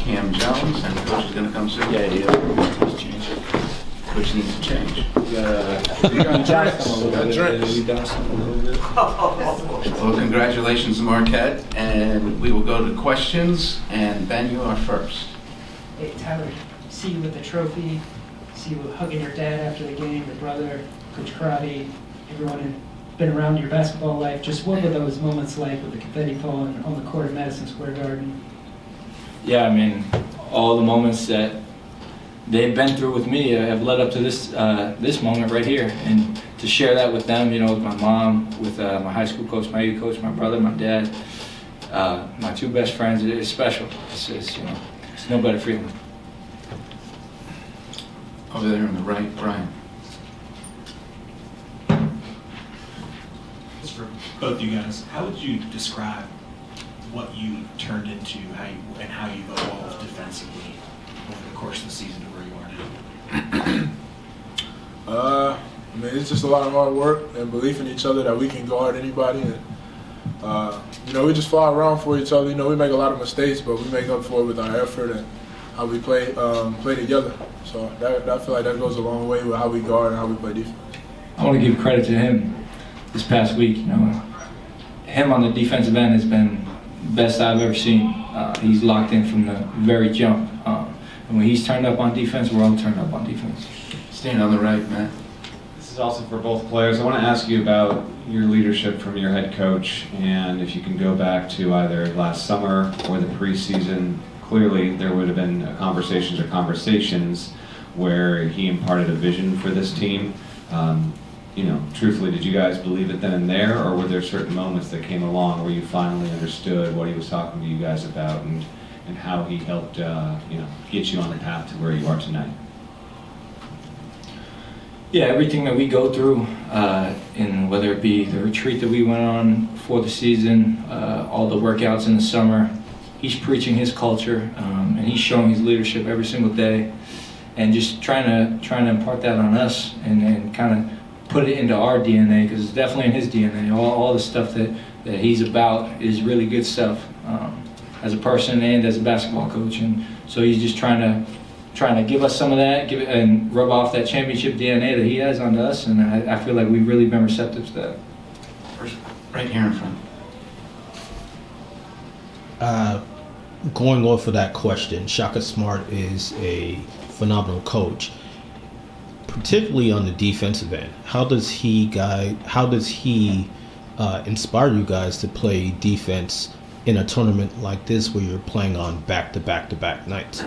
Kam Jones, and Coach is going to come soon. Yeah. Which needs to change. We got something a little bit. Well, congratulations, Marquette, and we will go to questions, and Ben, you are first. Hey, Tyler, see you with the trophy, see you hugging your dad after the game, your brother, Coach Karate, everyone who's been around your basketball life. Just what were those moments like with the confetti falling on the court at Madison Square Garden? Yeah, I mean, all the moments that they've been through with me have led up to this this moment right here, and to share that with them, you know, with my mom, with my high school coach, my youth coach, my brother, my dad, my two best friends, it's special. It's you know, it's no better feeling. Over there on the right, Brian. Just for both you guys, how would you describe what you turned into, how you've evolved defensively over the course of the season to where you are now? I mean, it's just a lot of hard work and belief in each other that we can guard anybody. And, you know, we just fly around for each other. You know, we make a lot of mistakes, but we make up for it with our effort and how we play together. So I feel like that goes a long way with how we guard and how we play defense. I want to give credit to him this past week. You know, him on the defensive end has been the best I've ever seen. He's locked in from the very jump. And when he's turned up on defense, we're all turned up on defense. Staying on the right, Matt. This is also for both players. I want to ask you about your leadership from your head coach, and if you can go back to either last summer or the preseason. Clearly, there would have been conversations where he imparted a vision for this team. You know, truthfully, did you guys believe it then and there, or were there certain moments that came along where you finally understood what he was talking to you guys about and how he helped, you know, get you on the path to where you are tonight? Yeah, everything that we go through, in whether it be the retreat that we went on for the season, all the workouts in the summer, he's preaching his culture, and he's showing his leadership every single day, and just trying to impart that on us and kind of put it into our DNA, because it's definitely in his DNA. All the stuff that he's about is really good stuff as a person and as a basketball coach, and so he's just trying to give us some of that, and rub off that championship DNA that he has onto us, and I feel like we've really been receptive to that. Right here in front. Going off of that question, Shaka Smart is a phenomenal coach, particularly on the defensive end. How does he inspire you guys to play defense in a tournament like this where you're playing on back-to-back nights?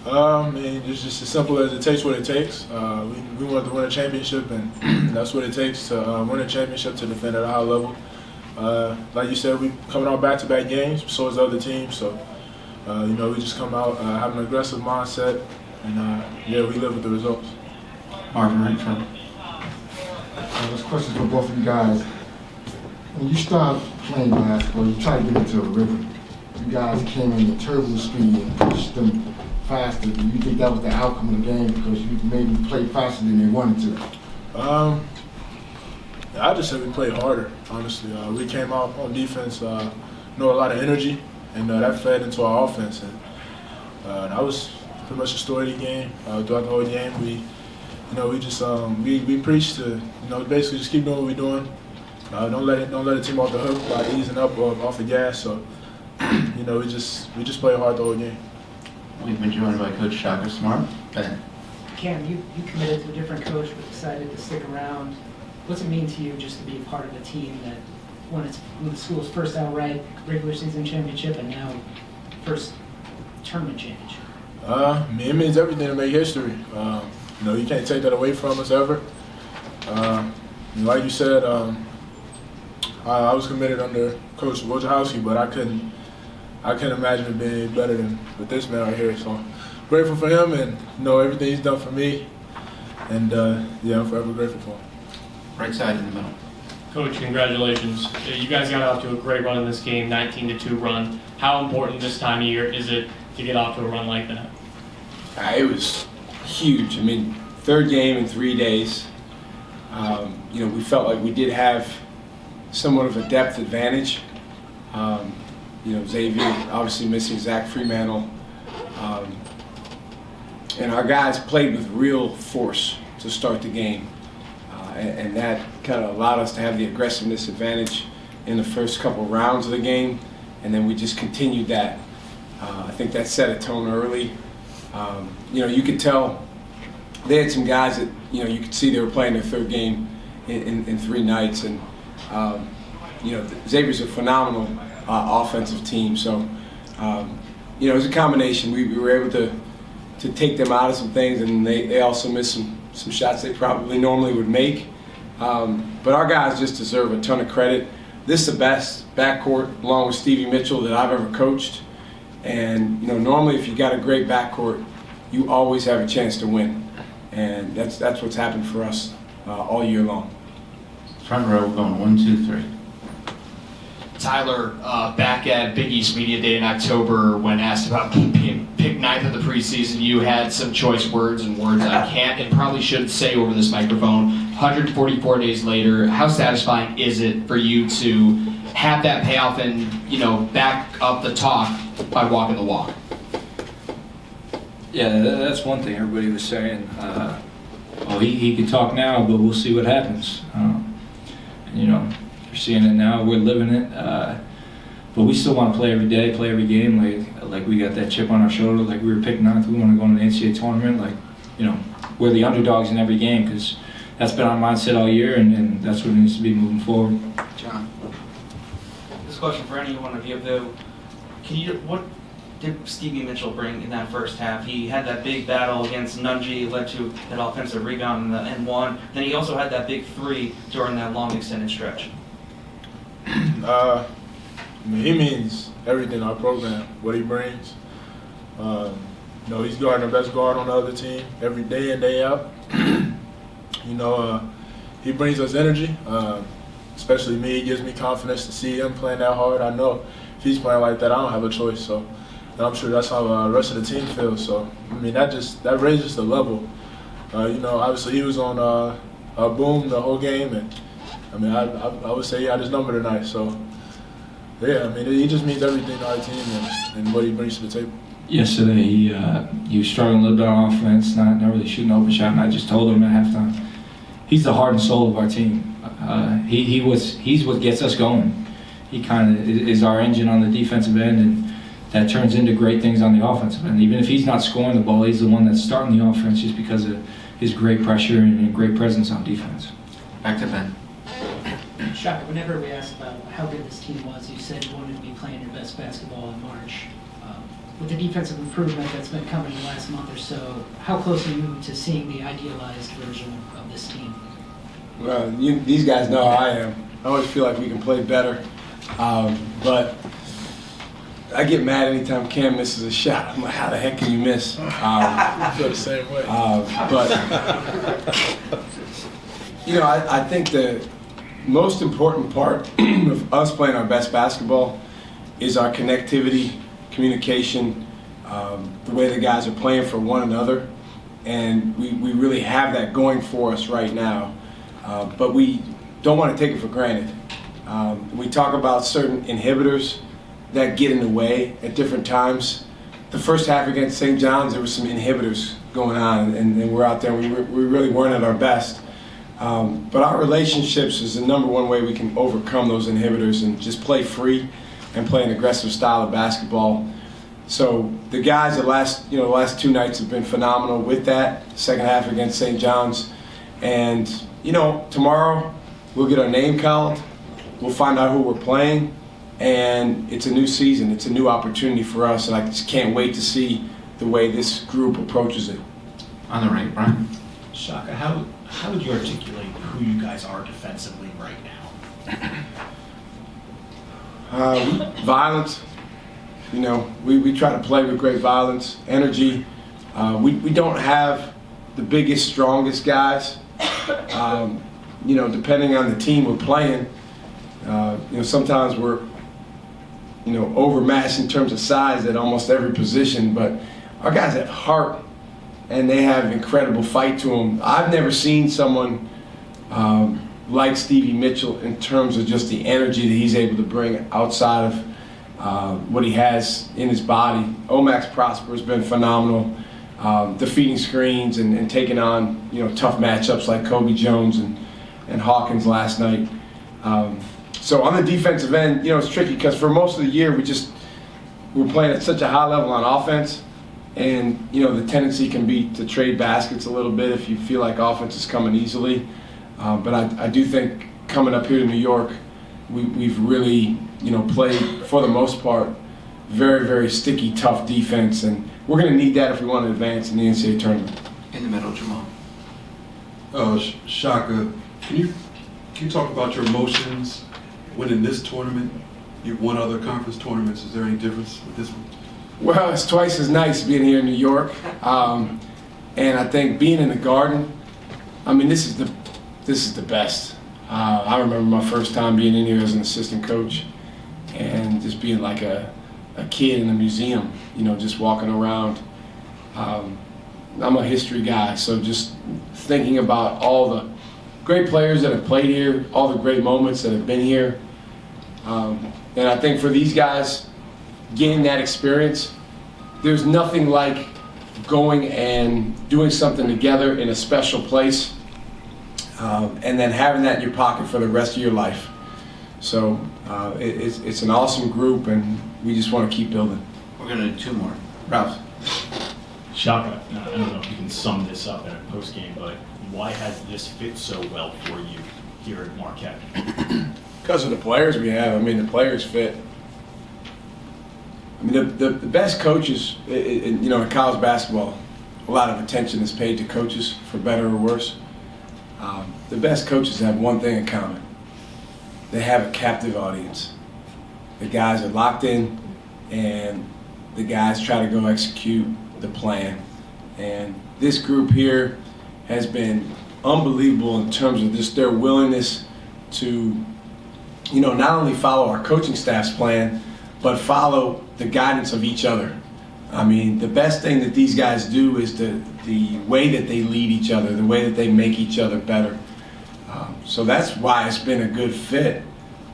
I mean, it's just as simple as it takes what it takes. We want to win a championship, and that's what it takes to win a championship, to defend at a high level. Like you said, we coming out back-to-back games, so is the other team. So, you know, we just come out having an aggressive mindset, and yeah, we live with the results. Marvin, right in front. This question for both of you guys. When you start playing basketball, you try to get into a rhythm. You guys came in at turbo speed and pushed them faster. Do you think that was the outcome of the game because you maybe played faster than they wanted to? I just said we played harder, honestly. We came out on defense, a lot of energy, and that fed into our offense. And that was pretty much the story of the game. Throughout the whole game, we preached to, basically just keep doing what we're doing. Don't let the team off the hook by easing up off the gas. So, we just play hard the whole game. We've been joined by Coach Shaka Smart. Ben. Cam, you committed to a different coach but decided to stick around. What's it mean to you just to be a part of a team that won the school's first outright regular season championship and now first tournament championship? It means everything to make history. You can't take that away from us ever. Like you said, I was committed under Coach Wojciechowski, but I couldn't imagine it being better than with this man right here. So grateful for him, and everything he's done for me, and I'm forever grateful for him. Right side in the middle. Coach, congratulations. You guys got off to a great run in this game, 19-2 run. How important this time of year is it to get off to a run like that? It was huge. I mean, third game in 3 days. We felt like we did have somewhat of a depth advantage. Xavier, obviously missing Zach Fremantle. And our guys played with real force to start the game. And that kind of allowed us to have the aggressiveness advantage in the first couple rounds of the game. And then we just continued that. I think that set a tone early. You could tell they had some guys that, you could see they were playing their third game in 3 nights. And, Xavier's a phenomenal offensive team. So, it was a combination. We were able to take them out of some things, and they also missed some shots they probably normally would make. But our guys just deserve a ton of credit. This is the best backcourt, along with Stevie Mitchell, that I've ever coached. And normally if you got a great backcourt, you always have a chance to win. And that's what's happened for us all year long. Front row, we're going 1, 2, 3. Tyler, back at Big East Media Day in October, when asked about being picked 9th of the preseason, you had some choice words and words I can't and probably shouldn't say over this microphone. 144 days later, how satisfying is it for you to have that payoff and, back up the talk by walking the walk? Yeah, that's one thing everybody was saying. He can talk now, but we'll see what happens. You're seeing it now. We're living it. But we still want to play every day, play every game. Like we got that chip on our shoulder. Like we were picked 9th. We want to go into the NCAA tournament. We're the underdogs in every game because that's been our mindset all year, and that's what it needs to be moving forward. John, this question for any one of you, though. What did Stevie Mitchell bring in that first half? He had that big battle against Nunji, led to that offensive rebound and one. Then he also had that big 3 during that long extended stretch. He means everything in our program, what he brings. He's guarding the best guard on the other team every day in, day out. He brings us energy, especially me. It gives me confidence to see him playing that hard. I know if he's playing like that, I don't have a choice. So, and I'm sure that's how the rest of the team feels. So, that raises the level. Obviously he was on a boom the whole game, and I would say he had his number tonight. So, yeah, he just means everything to our team and what he brings to the table. Yesterday, he was struggling a little bit on offense, not really shooting an open shot, and I just told him at halftime, he's the heart and soul of our team. He's what gets us going. He kind of is our engine on the defensive end, and that turns into great things on the offensive end. Even if he's not scoring the ball, he's the one that's starting the offense just because of his great pressure and great presence on defense. Back to Ben. Shaka, whenever we asked about how good this team was, you said you wanted to be playing your best basketball in March. With the defensive improvement that's been coming the last month or so, how close are you to seeing the idealized version of this team? Well, these guys know how I am. I always feel like we can play better. But I get mad anytime Kam misses a shot. I'm like, how the heck can you miss? I feel the same way. I think the most important part of us playing our best basketball is our connectivity, communication, the way the guys are playing for one another. And we really have that going for us right now. But we don't want to take it for granted. We talk about certain inhibitors that get in the way at different times. The first half against St. John's, there were some inhibitors going on, and we're out there. We really weren't at our best. But our relationships is the #1 way we can overcome those inhibitors and just play free and play an aggressive style of basketball. So the guys the last 2 nights have been phenomenal with that. Second half against St. John's, and tomorrow we'll get our name called. We'll find out who we're playing, and it's a new season. It's a new opportunity for us, and I just can't wait to see the way this group approaches it. On the right, Brian. Shaka, how would you articulate who you guys are defensively right now? Violence. We try to play with great violence, energy. We don't have the biggest, strongest guys. Depending on the team we're playing, sometimes we're, overmatched in terms of size at almost every position. But our guys have heart, and they have incredible fight to them. I've never seen someone like Stevie Mitchell in terms of just the energy that he's able to bring outside of what he has in his body. Omax Prosper has been phenomenal, defeating screens and taking on tough matchups like Kam Jones and Hawkins last night. So on the defensive end, it's tricky because for most of the year we're playing at such a high level on offense, and the tendency can be to trade baskets a little bit if you feel like offense is coming easily. But I do think coming up here to New York, we've really played for the most part very, very sticky, tough defense, and we're going to need that if we want to advance in the NCAA tournament. In the middle, Jamal. Shaka, can you talk about your emotions winning this tournament? You've won other conference tournaments. Is there any difference with this one? Well, it's twice as nice being here in New York, and I think being in the Garden. I mean, this is the best. I remember my first time being in here as an assistant coach, and just being like a kid in a museum. Just walking around. I'm a history guy, so just thinking about all the great players that have played here, all the great moments that have been here, and I think for these guys, getting that experience, there's nothing like going and doing something together in a special place, and then having that in your pocket for the rest of your life. So it's an awesome group, and we just want to keep building. We're going to do two more. Ralph. Shaka, I don't know if you can sum this up in a post game, but why has this fit so well for you here at Marquette? Because of the players we have. I mean, the players fit. I mean, the best coaches, in college basketball, a lot of attention is paid to coaches, for better or worse. The best coaches have one thing in common. They have a captive audience. The guys are locked in, and the guys try to go execute the plan. And this group here has been unbelievable in terms of just their willingness to, not only follow our coaching staff's plan, but follow the guidance of each other. I mean, the best thing that these guys do is the way that they lead each other, the way that they make each other better. So that's why it's been a good fit.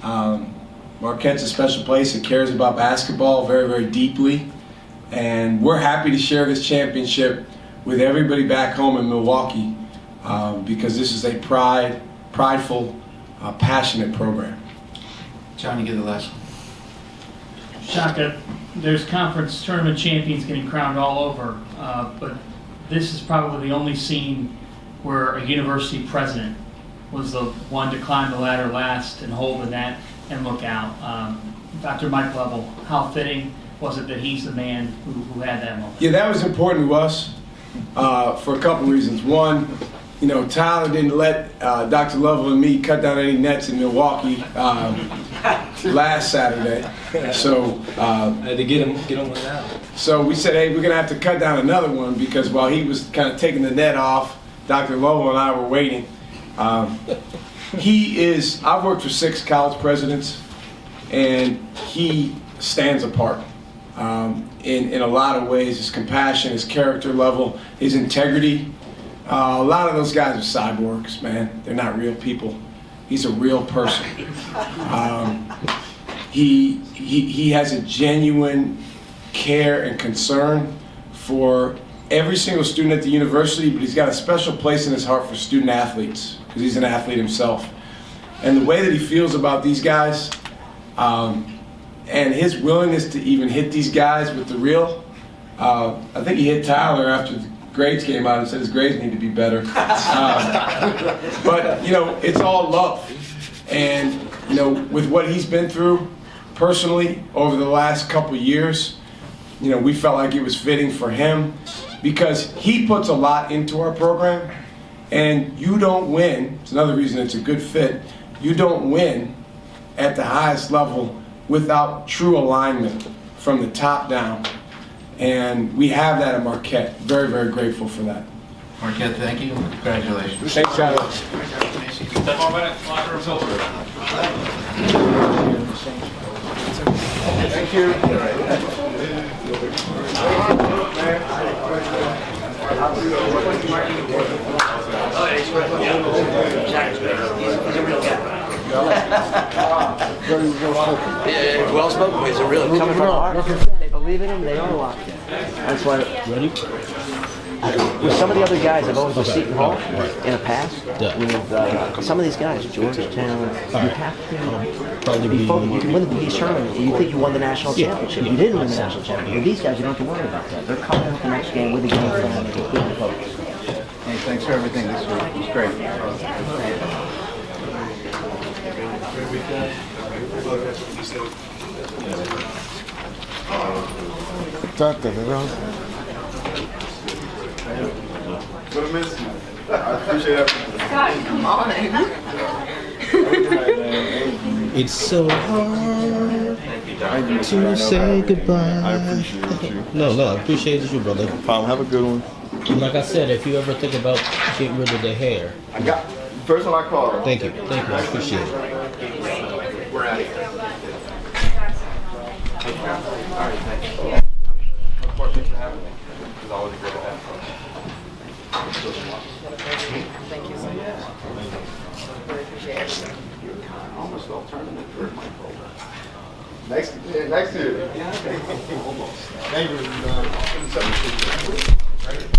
Marquette's a special place. It cares about basketball very, very deeply. And we're happy to share this championship with everybody back home in Milwaukee because this is a prideful, passionate program. Johnny, get the last one. Shaka, there's conference tournament champions getting crowned all over, but this is probably the only scene where a university president was the one to climb the ladder last and hold the net and look out. Dr. Mike Lovell, how fitting was it that he's the man who had that moment? Yeah, that was important to us for a couple reasons. One, Tyler didn't let Dr. Lovell and me cut down any nets in Milwaukee last Saturday. So I had to get him one out. So we said, hey, we're going to have to cut down another one because while he was kind of taking the net off, Dr. Lovell and I were waiting. I've worked for 6 college presidents, and he stands apart in a lot of ways. His compassion, his character level, his integrity. A lot of those guys are cyborgs, man. They're not real people. He's a real person. He has a genuine care and concern for every single student at the university, but he's got a special place in his heart for student athletes because he's an athlete himself. And the way that he feels about these guys and his willingness to even hit these guys with the real, I think he hit Tyler after the grades came out and said his grades need to be better. But, it's all love. And, with what he's been through personally over the last couple of years, we felt like it was fitting for him because he puts a lot into our program, and you don't win. It's another reason it's a good fit. You don't win at the highest level without true alignment from the top down. And we have that at Marquette. Very, very grateful for that. Marquette, thank you. Congratulations. Thanks, guys. 10 more minutes. Locker room's over. Thank you. He's a real guy. very well spoken. Yeah, well spoken. Is it really coming from the heart? They believe in him. They are locked in. That's why. Ready? With some of the other guys, I've always with Seton Hall in the past. With some of these guys, Georgetown, you have to be focused. You can win the Big East tournament. You think you won the national championship. You didn't win the national championship. With these guys, you don't have to worry about that. They're coming out the next game with the game plan and they're completely focused. Hey, thanks for everything this week. It was great. What a miss. I appreciate everything. Scott, come on. It's so hard to say goodbye. I appreciate you. No, I appreciate you, brother. Have a good one. Like I said, if you ever think about getting rid of the hair, I got first one I called. thank you, I appreciate it. We're out of here. All right, thank you. Of course, thanks for having me. It's always great to have fun. Thank you so much. Really appreciate it. Almost all tournament for my program. Next year. Yeah, almost. Thank you.